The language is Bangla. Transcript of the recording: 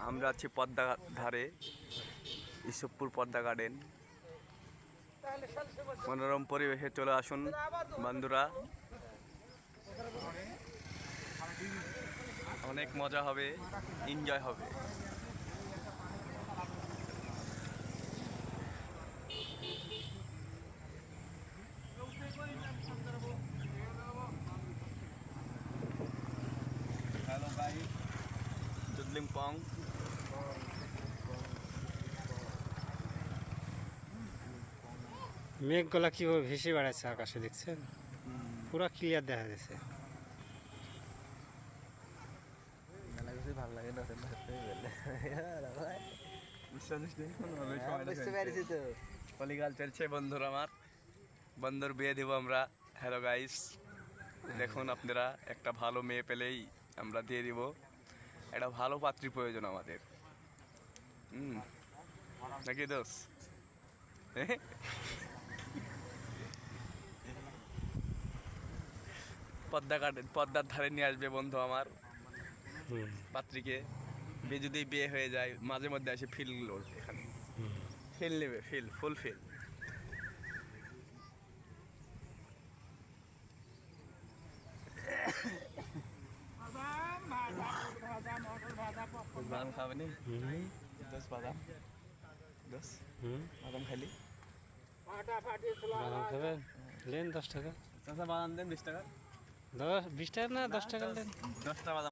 আমরা আছি পদ্মা ধারে, ইসবপুর পদ্মা গার্ডেন। মনোরম পরিবেশে চলে আসুন বন্ধুরা, অনেক মজা হবে, এনজয় হবে। হ্যালো ভাই, জুদলিং পং। মেঘগুলা কিভাবে ভেসে বেড়াচ্ছে আকাশে, দেখছেন? পুরা ক্লিয়ার দেখা যাচ্ছে। ভালো লাগে না কলিকাল চলছে বন্ধুরা আমার, বন্ধুর বিয়ে দিব আমরা। হ্যালো গাইস, দেখুন আপনারা, একটা ভালো মেয়ে পেলেই আমরা দিয়ে দিব। একটা ভালো পাত্রী প্রয়োজন আমাদের, নাকি দোষ? পদ্মার ধারে নিয়ে আসবে বন্ধু আমার পাত্রীকে। যদি বিয়ে হয়ে যায়, মাঝে মধ্যে আসে ফিল এখানে ফিল নেবে, ফুল ফিল। বাদাম খাবে নি? 10 বাদাম, 10 বাদাম খালি। বাদাম খাবেন? লেন 10 টাকা। চাচা বাদাম দেন 20 টাকা। 20 টাকা না 10 টাকা লেন। 10টা বাদাম।